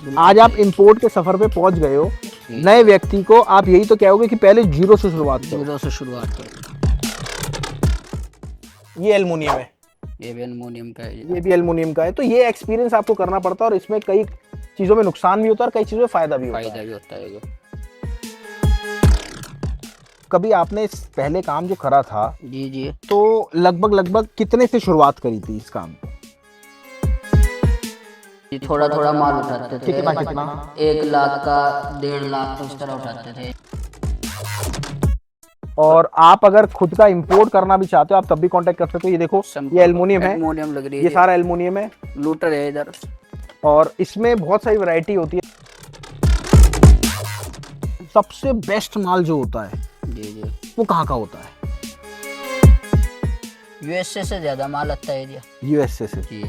आज आप इंपोर्ट के सफर पे पहुंच गए हो। नए व्यक्ति को आप यही तो कहोगे कि पहले जीरो से शुरुआत करो। जीरो से शुरुआत करो। ये एल्युमिनियम है, ये भी एल्युमिनियम का है। ये भी एल्युमिनियम का है। तो ये एक्सपीरियंस आपको करना पड़ता है और इसमें कई चीजों में नुकसान भी होता है और कई चीजों में फायदा भी होता है। फायदा भी होता है। कभी आपने इस पहले काम जो करा था जी जी। तो लगभग कितने से शुरुआत करी थी इस काम को? थोड़ा थोड़ा माल उठाते थे। कितना कितना? 1 लाख का 1.5 लाख तो इस तरह उठाते थे। और आप अगर खुद का इंपोर्ट करना भी चाहते हो आप तब भी कांटेक्ट कर सकते हो। ये देखो, ये एल्युमिनियम है, एल्युमिनियम लग रही है। ये सारा एल्युमिनियम है। लूटर है इधर। और इसमें बहुत सारी वैरायटी होती है। सबसे बेस्ट माल जो होता है जी जी, वो कहाँ का होता है? यूएसए से ज्यादा माल आता है जी। यूएसए से। जी।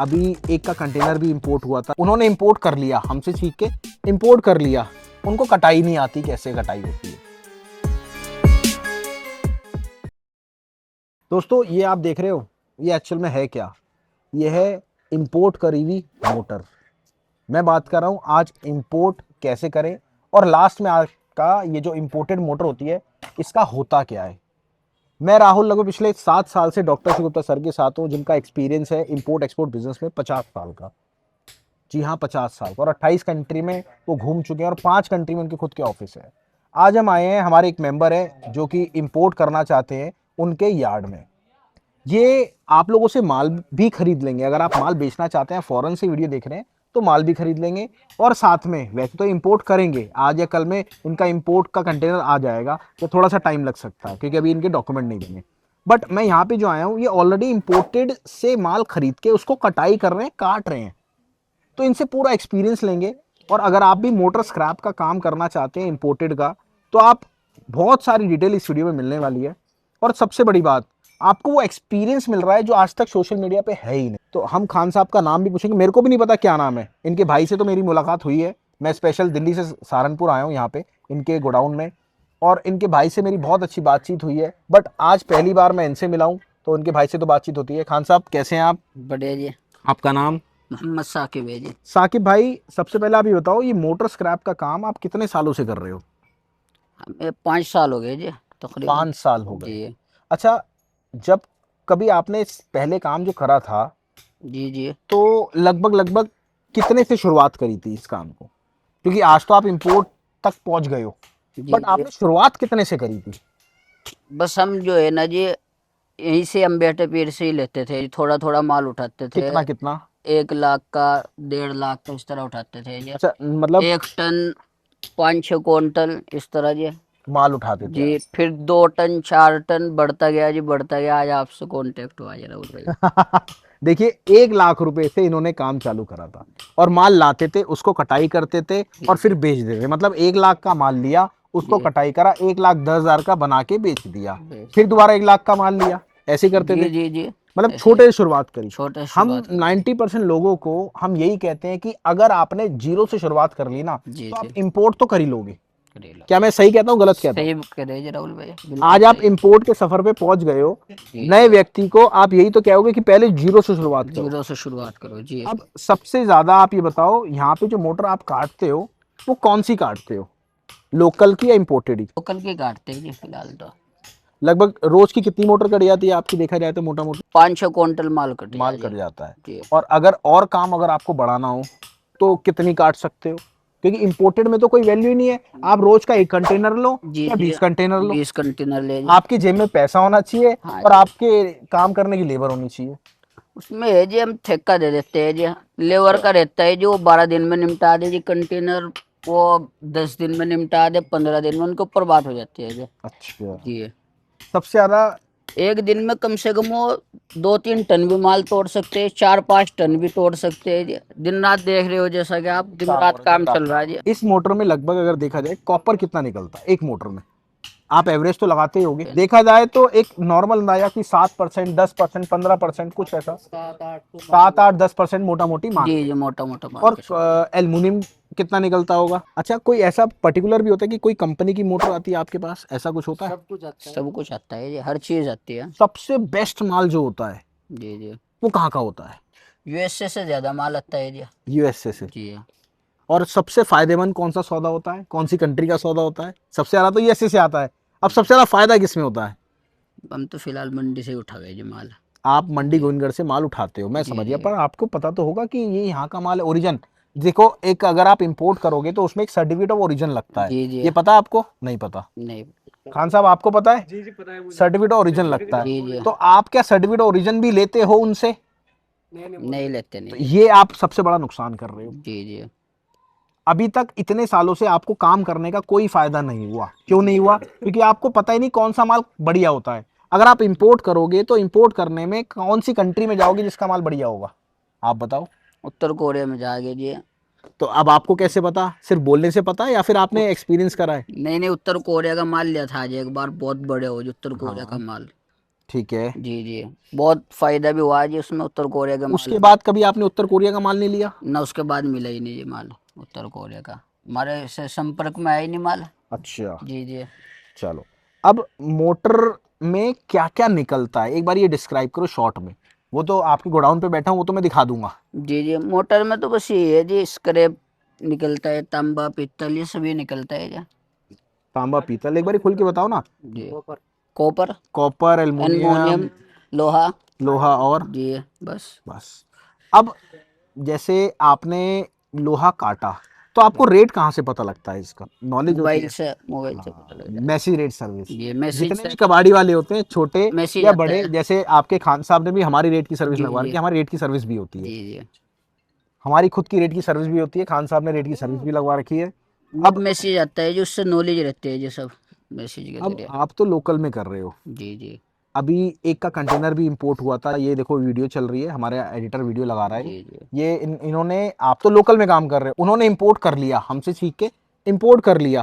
अभी एक का कंटेनर भी इंपोर्ट हुआ था, उन्होंने इंपोर्ट कर लिया, हमसे सीख के इंपोर्ट कर लिया। उनको कटाई नहीं आती, कैसे कटाई होती है। दोस्तों ये आप देख रहे हो, ये एक्चुअल में है क्या? ये है इंपोर्ट करी हुई मोटर। मैं बात कर रहा हूँ आज इंपोर्ट कैसे करें और लास्ट में आज का ये जो इंपोर्टेड मोटर होती है इसका होता क्या है। मैं राहुल लगभग पिछले 7 साल से डॉक्टर शिवगुप्ता सर के साथ हूँ, जिनका एक्सपीरियंस है इंपोर्ट एक्सपोर्ट बिजनेस में 50 साल का। जी हाँ, 50 साल का। और 28 कंट्री में वो घूम चुके हैं और 5 कंट्री में उनके खुद के ऑफिस है। आज हम आए हैं, हमारे एक मेंबर है जो कि इंपोर्ट करना चाहते हैं उनके यार्ड में। ये आप लोगों से माल भी खरीद लेंगे। अगर आप माल बेचना चाहते हैं, फॉरेन से वीडियो देख रहे हैं तो माल भी खरीद लेंगे और साथ में वैसे तो इंपोर्ट करेंगे, आज या कल में इनका इंपोर्ट का कंटेनर आ जाएगा तो थोड़ा सा टाइम लग सकता है क्योंकि अभी इनके डॉक्यूमेंट नहीं बने। बट मैं यहाँ पे जो आया हूँ ये ऑलरेडी इंपोर्टेड से माल खरीद के उसको कटाई कर रहे हैं, काट रहे हैं। तो इनसे पूरा एक्सपीरियंस लेंगे। और अगर आप भी मोटर स्क्रैप का काम करना चाहते हैं इंपोर्टेड का, तो आप बहुत सारी डिटेल इस वीडियो में मिलने वाली है। और सबसे बड़ी बात, आपको वो एक्सपीरियंस मिल रहा है जो आज तक सोशल मीडिया पे है ही नहीं। तो हम खान साहब का नाम भी पूछेंगे, मेरे को भी नहीं पता क्या नाम है। इनके भाई से तो मेरी मुलाकात हुई है, मैं स्पेशल दिल्ली से सहारनपुर आया हूँ यहाँ पे इनके गोडाउन में, और इनके भाई से मेरी बहुत अच्छी बातचीत हुई है। बट आज पहली बार मैं इनसे मिला हूँ, तो उनके भाई से तो बातचीत होती है। खान साहब कैसे हैं आप? बढ़िया जी। आपका नाम? मोहम्मद साकिब है जी। साकिब भाई, सबसे पहले आप ये बताओ, ये मोटर स्क्रैप का काम आप कितने सालों से कर रहे हो? हमें 5 साल हो गए जी तकरीबन। 5 साल हो गए। जी अच्छा, जब कभी आपने इस पहले काम जो करा था जी जी। तो लगभग कितने से शुरुआत करी थी इस काम को? क्योंकि आज तो आप इंपोर्ट तक पहुंच गए हो, जी बट आपने शुरुआत कितने से करी थी? बस हम जो है ना जी, यहीं से हम बेटे पीर से ही लेते थे, थोड़ा थोड़ा माल उठाते थे। कितना कितना? 1 लाख का 1.5 लाख का इस तरह उठाते थे जी। अच्छा, मतलब 1 टन 5-6 क्विंटल इस तरह जी। माल उठाते थे जी फिर 2 टन 4 टन बढ़ता गया जी, बढ़ता गया। आज आपसे कांटेक्ट हुआ जी राहुल भाई। आप? देखिए, 1 लाख रुपए से इन्होंने काम चालू करा था और माल लाते थे, उसको कटाई करते थे और फिर बेच देते थे। मतलब 1 लाख का माल लिया, उसको कटाई करा, 1,10,000 का बना के बेच दिया, फिर दोबारा 1 लाख का माल लिया, ऐसे करते जी थे। जी जी। मतलब छोटे से शुरुआत करी। छोटे हम शुरुआत 90% लोगों को हम यही कहते हैं कि अगर आपने जीरो से शुरुआत कर ली ना, जी तो आप जी। इंपोर्ट तो कर ही लोगे। करेला क्या मैं सही कहता हूँ, गलत कहता हूँ? सही कह रहे जी राहुल भाई, बिल्कुल आज आप सही। इंपोर्ट के सफर पे पहुंच गए हो। नए व्यक्ति को आप यही तो कहोगे कि पहले जीरो से शुरुआत करो। जीरो से शुरुआत करो जी। अब सबसे ज्यादा आप ये बताओ, यहाँ पे जो मोटर आप काटते हो वो कौन सी काटते हो, लोकल की या इंपोर्टेड ही? लोकल के काटते हैं जी फिलहाल तो। लगभग रोज की कितनी मोटर कट जाती है आपकी, देखा जाए तो मोटा मोटा? 5-6 क्विंटल माल कट माल गया कट जी। जाता है। जी। और अगर और काम अगर आपको बढ़ाना हो तो कितनी काट सकते हो? क्योंकि इंपोर्टेड में तो कोई वैल्यू ही नहीं है। आप रोज का 1 कंटेनर लो जी या जी। 20 कंटेनर लो, 20 कंटेनर ले जी। आपकी जेब में पैसा होना चाहिए हाँ और जी। आपके काम करने की लेबर होनी चाहिए। उसमें है जी, हम ठेका दे देते हैं जी। लेबर का रहता है जो 12 दिन में निपटा दे जी कंटेनर, वो 10 दिन में निपटा दे, 15 दिन में, उनके ऊपर बात हो जाती है जी। अच्छा, जी। सबसे ज्यादा? एक दिन में कम से कम वो 2-3 टन भी माल तोड़ सकते हैं, 4-5 टन भी तोड़ सकते हैं जी। दिन रात देख रहे हो जैसा कि आप, दिन रात काम चल रहा है जी। इस मोटर में लगभग अगर देखा जाए कॉपर कितना निकलता है एक मोटर में? आप एवरेज तो लगाते ही होगे, देखा जाए तो एक नॉर्मल अंदाजा कि 7%, 10%, 15%, कुछ ऐसा 7-8-10% मोटा मोटी मान। जी जी, मोटा मोटा मान और के। एल्युमिनियम कितना निकलता होगा? अच्छा, कोई ऐसा पर्टिकुलर भी होता है कि कोई कंपनी की मोटर आती है आपके पास, ऐसा कुछ होता है? सब कुछ आता है जी, हर चीज आती है। सबसे बेस्ट माल जो होता है जी जी। वो कहाँ का होता है? यूएसए से ज्यादा माल आता है जी। यूएसए से। जी और सबसे फायदेमंद कौन सा सौदा होता है, कौन सी कंट्री का सौदा होता है? सबसे ज्यादा तो यूएसए से आता है। अब सबसे ज्यादा फायदा किस में होता है? हम तो फिलहाल मंडी से ही उठा गए जी माल। आप मंडी जी गोविंदगढ़ से माल उठाते हो, मैं जी समझ गया, जी पर आपको पता तो होगा कि ये यहाँ का माल है, ओरिजिन। देखो, एक अगर आप इंपोर्ट करोगे तो उसमें एक सर्टिफिकेट ऑफ ओरिजिन लगता है। जी जी। ये पता है आपको? नहीं पता? नहीं। खान साहब आपको पता है? सर्टिफिकेट ऑफ ओरिजिन लगता जी है। जी। तो आप क्या सर्टिफिकेट ऑफ ओरिजिन भी लेते हो उनसे? नहीं लेते तो नहीं जी। ये आप सबसे बड़ा नुकसान कर रहे हो। जी जी अभी तक इतने सालों से आपको काम करने का कोई फायदा नहीं हुआ। क्यों नहीं हुआ? क्योंकि आपको पता ही नहीं कौन सा माल बढ़िया होता है। अगर आप इंपोर्ट करोगे तो इंपोर्ट करने में कौन सी कंट्री में जाओगे जिसका माल बढ़िया होगा? आप बताओ। उत्तर कोरिया में जाके जी। तो अब आपको कैसे पता? सिर्फ बोलने से पता है या फिर आपने एक्सपीरियंस करा है? नहीं नहीं, उत्तर कोरिया का माल लिया था आज एक बार, बहुत बड़े हो जो उत्तर कोरिया का हाँ, माल। ठीक है। जी जी। बहुत फायदा भी हुआ जी उसमें, उत्तर कोरिया के माल उसके में। बाद कभी आपने उत्तर कोरिया का माल नहीं लिया? ना उसके बाद मिला ही नहीं जी माल उत्तर कोरिया का, हमारे से संपर्क में आया ही नहीं माल। अच्छा, जी जी। चलो। अब मोटर में क्या क्या निकलता है एक बार ये डिस्क्राइब करो शॉर्ट में। वो तो आपके गोडाउन पे बैठा हूँ, वो तो मैं दिखा दूंगा। जी जी, मोटर में तो बस ये है जी, स्क्रैप निकलता है, तांबा पित्तल ये सभी निकलता है जी। तांबा पीतल एक बार खुल के बताओ ना। जी। कॉपर, कॉपर, एल्युमिनियम, एल्युमिनियम, लोहा। लोहा और जी बस। बस। अब जैसे आपने लोहा काटा तो आपको रेट कहाँ से पता लगता है? इसका नॉलेज होती है? मोबाइल से पता लग जाता मैसी रेट सर्विस। है। ये मैसेज जितने से भी कबाड़ी वाले होते हैं, छोटे मैसेज या आता बड़े, है। जैसे आपके खान साहब ने भी हमारी रेट की सर्विस जी लगवा जी रखी है, हमारी रेट की सर्विस भी होती है। जी जी। हमारी खुद की रेट की सर्विस भी होती है, खान साहब ने रेट की सर्विस भी लगवा रखी है। जब अब मैसेज आता है जो उससे नॉलेज रहती है ये सब, मैसेज के अब जरिए। आप तो लोकल में कर रहे हो। जी जी अभी एक का कंटेनर भी इंपोर्ट हुआ था, ये देखो वीडियो चल रही है, हमारा एडिटर वीडियो लगा रहा है। जी जी ये इन्होंने, आप तो लोकल में काम कर रहे हो, उन्होंने इंपोर्ट कर लिया हमसे सीख के, इंपोर्ट कर लिया।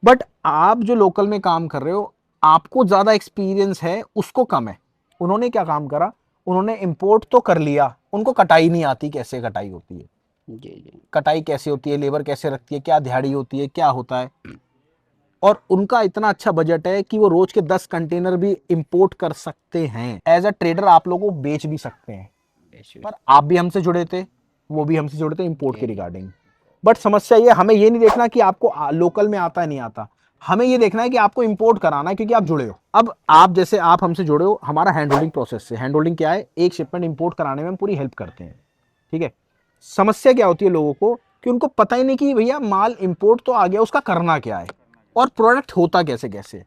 बट आप जो लोकल में काम कर रहे हो, आपको ज्यादा एक्सपीरियंस है, उसको कम है। उन्होंने क्या काम करा? उन्होंने इंपोर्ट तो कर लिया, उनको कटाई नहीं आती, कैसे कटाई होती है, जी जी। कटाई कैसे होती है, लेबर कैसे रखती है, क्या दिहाड़ी होती है, क्या होता है। और उनका इतना अच्छा बजट है कि वो रोज के 10 कंटेनर भी इंपोर्ट कर सकते हैं। एज अ ट्रेडर आप लोगों को बेच भी सकते हैं। ऐसे पर आप भी हमसे जुड़े थे, वो भी हमसे जुड़े थे इंपोर्ट के जी जी। रिगार्डिंग। बट समस्या ये, हमें ये नहीं देखना कि आपको लोकल में आता है नहीं आता, हमें ये देखना है कि आपको इंपोर्ट कराना है, क्योंकि आप जुड़े हो। अब आप जैसे आप हमसे जुड़े हो हमारा हैंड होल्डिंग प्रोसेस से। हैंड होल्डिंग क्या है? एक शिपमेंट इंपोर्ट कराने में हम पूरी हेल्प करते हैं, ठीक है। समस्या क्या होती है लोगों को, कि उनको पता ही नहीं कि भैया माल इंपोर्ट तो आ गया, उसका करना क्या है और प्रोडक्ट होता कैसे कैसे।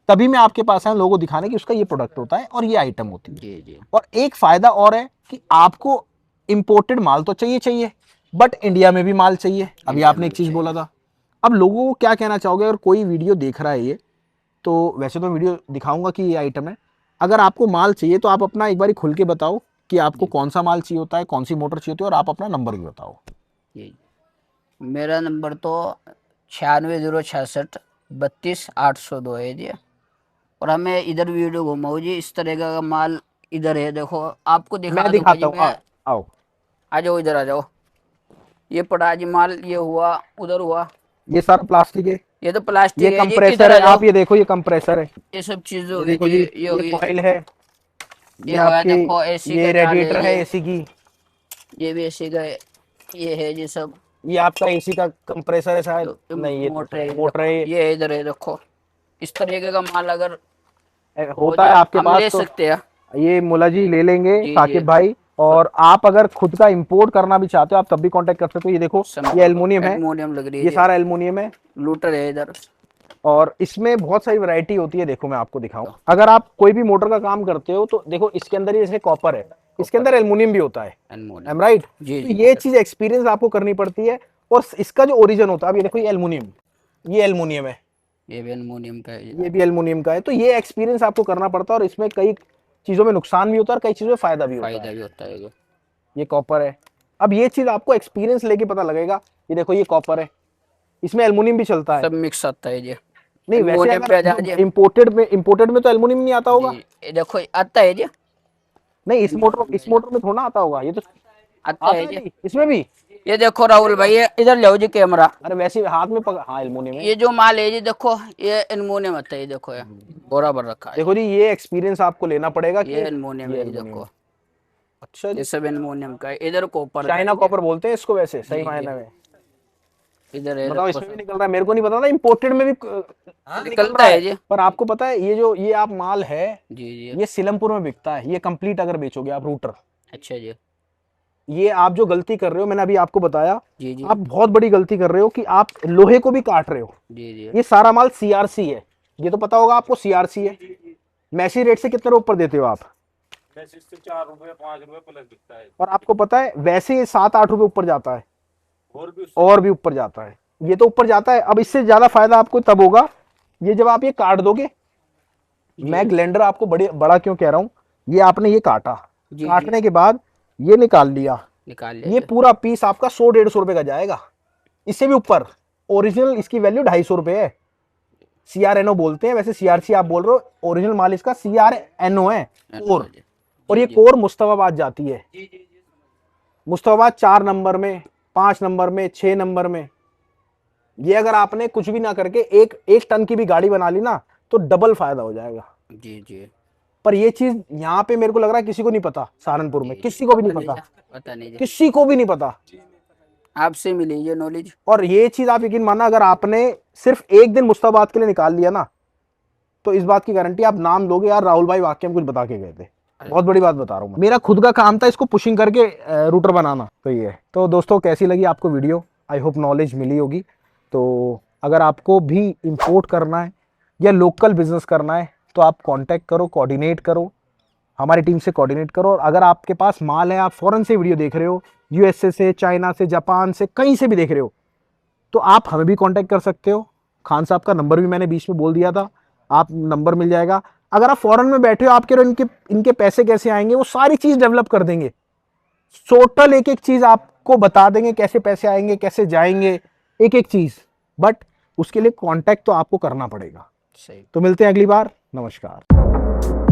तभी मैं आपके पास आया लोगों को दिखाने कि उसका ये प्रोडक्ट होता है और ये आइटम होती है। जी जी और एक फायदा और है कि आपको इंपोर्टेड माल तो चाहिए चाहिए, बट इंडिया में भी माल चाहिए। अभी इंडिया आपने में एक भी चीज बोला चाहिए। था। अब लोगों को क्या कहना चाहोगे? अगर कोई वीडियो देख रहा है ये, तो वैसे तो वीडियो दिखाऊंगा कि ये आइटम है, अगर आपको माल चाहिए तो आप अपना एक बार खुल के बताओ कि आपको जी कौन सा माल चाहिए होता है, कौन सी मोटर चाहिए होती है, और आप अपना नंबर भी बताओ। जी। मेरा नंबर तो 96 066 32 802 है जी। और हमें इधर वीडियो घुमाओ जी, इस तरह का माल इधर है, देखो आपको मैं दिखा दूंगा जी दिखाता हूँ, मैं। आओ। आ जाओ इधर आ जाओ। ये पड़ा जी माल, ये हुआ, उधर हुआ। ये सारा प्लास्टिक है। ये तो प्लास्टिक ये है जी, इधर कंप्रेसर आ है, जाओ। आप ये देखो, ये कंप्रेसर है। ये सब चीजें हो ये गई देखो जी, जी, ये हो ये गई। कॉइल है। ये ये हुआ आपकी, देखो एसी ये का जाल है रेडिएटर है ये। एसी की। ये भी एसी का है। ये है जी सब। ये आपका एसी का कंप्रेसर है शायद, नहीं ये मोटर है, मोटर है। ये है इधर है देखो। इस तरीके का माल अगर हो होता है जी आपके हम पास ले तो सकते हैं। ये मुला जी ले लेंगे, जी जी। साकिब भाई। और और आप अगर खुद का इंपोर्ट करना भी चाहते हो आप तब भी कांटेक्ट कर सकते हो। ये देखो, ये संपर्क एल्युमिनियम है, एल्युमिनियम लग रही है ये जी। सारा एल्युमिनियम है। लूटर है इधर। और इसमें बहुत सारी वैरायटी होती है, देखो मैं आपको दिखाऊं। अगर आप कोई भी मोटर का काम करते हो तो देखो, इसके अंदर ये जैसे कॉपर है, इसके अंदर एल्युमिनियम भी होता है। एल्युमिनियम। M right? जी तो जी ये चीज एक्सपीरियंस आपको करनी पड़ती है। और इसका जो ओरिजिन होता है, अब ये देखो, ये एल्युमिनियम, ये एल्युमिनियम है, ये भी एल्युमिनियम का है जी। ये भी एल्युमिनियम का है। तो ये एक्सपीरियंस आपको करना पड़ता है, और इसमें कई चीजों में नुकसान भी होता है और कई चीजों में फायदा भी होता फायदा है। भी होता है जी। ये कॉपर है। अब ये चीज आपको एक्सपीरियंस लेके पता लगेगा। ये देखो, ये कॉपर है, इसमें एल्युमिनियम भी चलता है। सब मिक्स आता है जी। नहीं, वैसे एल्युमिनियम अगर पे आ जो जाइए। इंपोर्टेड में तो एल्युमिनियम नहीं आता जी होगा। ये देखो आता है जी। नहीं, इस मोटर में थोड़ा आता होगा, ये तो आता आता है है जी। जी इसमें भी। ये देखो राहुल भाई, ये इधर ले जी कैमरा। अरे वैसे ही हाथ में हाँ, एल्युमिनियम है। ये जो माल है जी देखो, ये एल्युमिनियम आता है, ये देखो ये बराबर रखा है। देखो जी, ये एक्सपीरियंस आपको लेना पड़ेगा ये कि एल्युमिनियम ये है जी एल्युमिनियम देखो। है। अच्छा जी, ये सब एल्युमिनियम का है। इधर कॉपर चाइना कॉपर बोलते हैं इसको वैसे सही जी, मायने में। इधर है बताओ रखो इसमें भी सब। निकल रहा है, मेरे को नहीं पता था इंपोर्टेड में भी निकल निकलता रहा है है। जी। पर आपको पता है ये आप माल है, जी जी। ये सिलमपुर में बिकता है, ये कंप्लीट अगर बेचोगे आप रूटर। अच्छा जी। ये आप जो गलती कर रहे हो, मैंने अभी आपको बताया, जी जी। आप बहुत बड़ी गलती कर रहे हो कि आप लोहे को भी काट रहे हो। जी जी। ये सारा माल सीआरसी है, ये तो पता होगा आपको सीआरसी है। मैसी रेट से कितने रुपए ऊपर देते हो आप? मैसी से 4 रुपए 5 रुपए प्लस बिकता है। और आपको पता है वैसे 7-8 रुपए ऊपर जाता है, और भी और भी ऊपर जाता है, ये तो ऊपर जाता है। अब इससे ज्यादा फायदा आपको तब होगा ये जब आप ये काट दोगे। मैं ग्लेंडर आपको बड़ा क्यों कह रहा हूं, ये आपने ये काटा, जी काटने के बाद ये निकाल लिया, निकाल ये लिया। पूरा पीस आपका 100-150 रुपए का जाएगा, इससे भी ऊपर। ओरिजिनल इसकी वैल्यू 250 रुपए है। CRNO बोलते हैं, वैसे CRC आप बोल रहे हो, ओरिजिनल माल इसका CRNO है, कोर। और ये कोर मुस्तफाबाद जाती है, मुस्तफाबाद 4 नंबर में, 5 नंबर में, 6 नंबर में। ये अगर आपने कुछ भी ना करके एक टन की भी गाड़ी बना ली ना, तो डबल फायदा हो जाएगा। जी जी। पर ये चीज यहाँ पे मेरे को लग रहा है किसी को नहीं पता, सहारनपुर में किसी को भी नहीं पता, पता नहीं जी। किसी को भी नहीं पता। आपसे मिली ये नॉलेज। और ये चीज आप यकीन मानना, अगर आपने सिर्फ एक दिन मुस्ताबाद के लिए निकाल लिया ना, तो इस बात की गारंटी आप नाम दोगे यार राहुल भाई वाकई में कुछ बता के गए थे। बहुत बड़ी बात बता रहा हूँ मैं, मेरा खुद का काम था इसको पुशिंग करके रूटर बनाना। तो ये तो दोस्तों कैसी लगी आपको वीडियो, आई होप नॉलेज मिली होगी। तो अगर आपको भी इंपोर्ट करना है या लोकल बिजनेस करना है तो आप कांटेक्ट करो, कोऑर्डिनेट करो, हमारी टीम से कोऑर्डिनेट करो। और अगर आपके पास माल है, आप फॉरेन से वीडियो देख रहे हो, यूएसए से, चाइना से, जापान से, कहीं से भी देख रहे हो, तो आप हमें भी कांटेक्ट कर सकते हो। खान साहब का नंबर भी मैंने बीच में बोल दिया था, आप नंबर मिल जाएगा। अगर आप फॉरेन में बैठे हो, आप कह रहे हो इनके पैसे कैसे आएंगे, वो सारी चीज डेवलप कर देंगे। टोटल एक एक चीज आपको बता देंगे, कैसे पैसे आएंगे, कैसे जाएंगे, एक एक चीज। बट उसके लिए कांटेक्ट तो आपको करना पड़ेगा। सही। तो मिलते हैं अगली बार, नमस्कार।